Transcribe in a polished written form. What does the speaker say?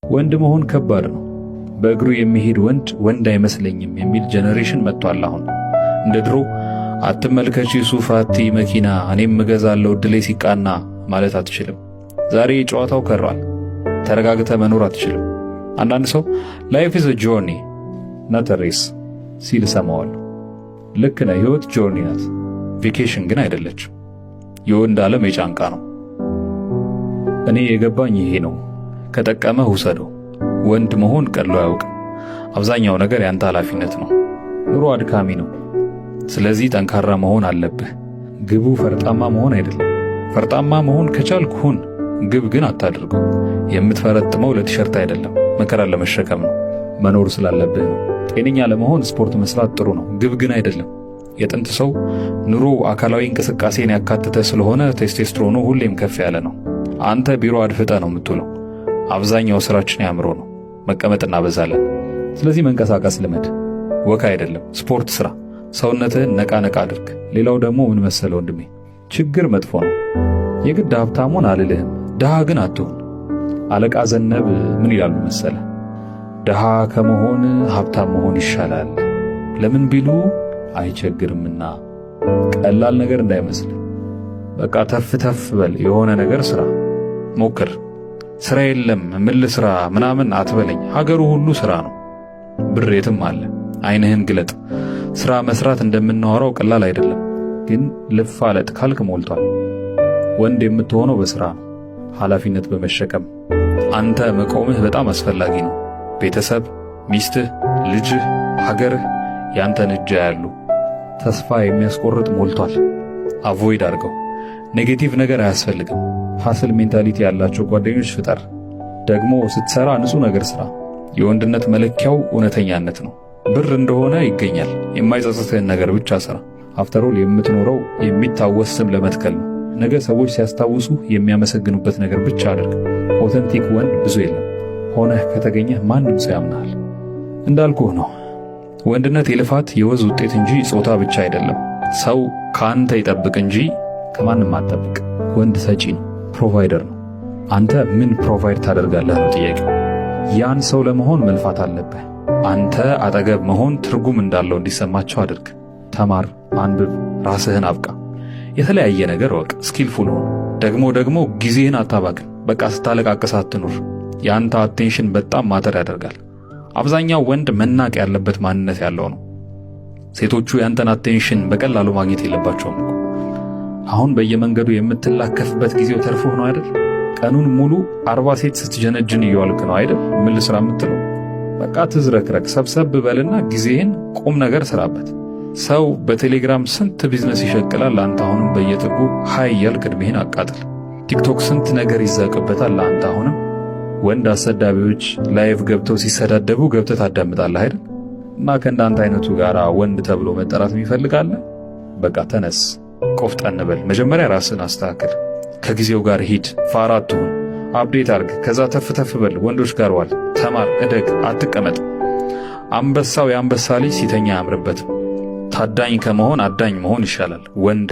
ወንድ መሆን ከባድ ነው። በእግሩ የሚሄድ ወንድ አይመስለኝም የሚል ጄኔሬሽን መጥቷል። አሁን እንደ ድሮ አትመልከቺ ሱፋቲ መኪና እኔም እገዛለሁ እድሌ ሲቃና ማለት አትችልም። ዛሬ ጨዋታው ከሯል። ተረጋግተ መኖር አትችልም። አንዳንድ ሰው ላይፍ ኢዝ አ ጆርኒ ናት አ ሬስ ሲል ሰማዋለሁ። ልክ ነው። ህይወት ጆርኒ ናት፣ ቬኬሽን ግን አይደለችም። የወንድ ዓለም የጫንቃ ነው። እኔ የገባኝ ይሄ ነው። ከጠቀመህ ውሰደው። ወንድ መሆን ቀሎ አያውቅም። አብዛኛው ነገር ያንተ ኃላፊነት ነው። ኑሮ አድካሚ ነው። ስለዚህ ጠንካራ መሆን አለብህ። ግቡ ፈርጣማ መሆን አይደለም። ፈርጣማ መሆን ከቻልክ ሁን፣ ግብ ግን አታድርገው። የምትፈረጥመው ለቲሸርት አይደለም፣ መከራን ለመሸከም ነው። መኖር ስላለብህ ነው። ጤነኛ ለመሆን ስፖርት መስራት ጥሩ ነው፣ ግብ ግን አይደለም። የጥንት ሰው ኑሮ አካላዊ እንቅስቃሴን ያካተተ ስለሆነ ቴስቴስትሮኑ ሁሌም ከፍ ያለ ነው። አንተ ቢሮ አድፍጠ ነው የምትውለው። አብዛኛው ስራችን ያምሮ ነው። መቀመጥ እናበዛለን። ስለዚህ መንቀሳቀስ ልመድ። ወካ አይደለም ስፖርት ስራ። ሰውነትህን ነቃ ነቃ አድርግ። ሌላው ደግሞ ምን መሰለ ወንድሜ፣ ችግር መጥፎ ነው። የግድ ሀብታሙን አልልህም፣ ድሃ ግን አትሁን። አለቃ ዘነብ ምን ይላሉ መሰለ፣ ድሃ ከመሆን ሀብታም መሆን ይሻላል። ለምን ቢሉ አይቸግርምና። ቀላል ነገር እንዳይመስል። በቃ ተፍ ተፍ በል፣ የሆነ ነገር ስራ ሞክር። ስራ የለም ምን ልስራ ምናምን አትበለኝ። ሀገሩ ሁሉ ስራ ነው። ብር የትም አለ። አይንህን ግለጥ። ስራ መስራት እንደምናወራው ቀላል አይደለም፣ ግን ልፋለጥ ካልክ ሞልቷል። ወንድ የምትሆነው በስራ ነው፣ ኃላፊነት በመሸከም። አንተ መቆምህ በጣም አስፈላጊ ነው። ቤተሰብ፣ ሚስትህ፣ ልጅህ፣ ሀገርህ ያንተን እጅ ያሉ። ተስፋ የሚያስቆርጥ ሞልቷል። አቮይድ አድርገው። ኔጌቲቭ ነገር አያስፈልግም። ሀስል ሜንታሊቲ ያላቸው ጓደኞች ፍጠር። ደግሞ ስትሰራ ንጹህ ነገር ስራ። የወንድነት መለኪያው እውነተኛነት ነው። ብር እንደሆነ ይገኛል። የማይጸጽትህን ነገር ብቻ ስራ። አፍተሮል የምትኖረው የሚታወስ ስም ለመትከል ነው። ነገ ሰዎች ሲያስታውሱ የሚያመሰግኑበት ነገር ብቻ አድርግ። ኦተንቲክ ወንድ ብዙ የለም። ሆነህ ከተገኘህ ማንም ሰው ያምናል። እንዳልኩህ ነው። ወንድነት የልፋት የወዝ ውጤት እንጂ ጾታ ብቻ አይደለም። ሰው ከአንተ ይጠብቅ እንጂ ከማንም አትጠብቅ። ወንድ ሰጪ ነው፣ ፕሮቫይደር ነው። አንተ ምን ፕሮቫይድ ታደርጋለህ ነው ጥያቄው። ያን ሰው ለመሆን መልፋት አለብህ። አንተ አጠገብ መሆን ትርጉም እንዳለው እንዲሰማቸው አድርግ። ተማር፣ አንብብ፣ ራስህን አብቃ። የተለያየ ነገር ወቅ፣ ስኪልፉል ሁን። ደግሞ ጊዜህን አታባክን። በቃ ስታለቃቅስ አትኑር። የአንተ አቴንሽን በጣም ማተር ያደርጋል። አብዛኛው ወንድ መናቅ ያለበት ማንነት ያለው ነው። ሴቶቹ ያንተን አቴንሽን በቀላሉ ማግኘት የለባቸውም። አሁን በየመንገዱ የምትላከፍበት ጊዜው ተርፎህ ነው አይደል? ቀኑን ሙሉ 40 ሴት ስትጀነጅን እየዋልክ ነው አይደል? ምን ልስራ የምትለው? በቃ ትዝረክረክ፣ ሰብሰብ በልና ጊዜህን ቁም ነገር ስራበት። ሰው በቴሌግራም ስንት ቢዝነስ ይሸቅላል። አንተ አሁንም በየጥጉ ሃይ እያልክ ዕድሜህን አቃጥል። ቲክቶክ ስንት ነገር ይዛቅበታል። አንተ አሁንም ወንድ አሰዳቢዎች ላይቭ ገብተው ሲሰዳደቡ ገብተህ ታዳምጣለህ አይደል? እና ከእንዳንተ አይነቱ ጋር ወንድ ተብሎ መጠራት የሚፈልጋለ? በቃ ተነስ፣ ቆፍጠን በል። መጀመሪያ ራስን አስተካክል። ከጊዜው ጋር ሂድ። ፋራ አትሁን። አፕዴት አርግ። ከዛ ተፍ በል። ወንዶች ጋር ዋል። ተማር፣ እደግ፣ አትቀመጥ። አንበሳው የአንበሳ ልጅ ሲተኛ አያምርበትም። ታዳኝ ከመሆን አዳኝ መሆን ይሻላል። ወንድ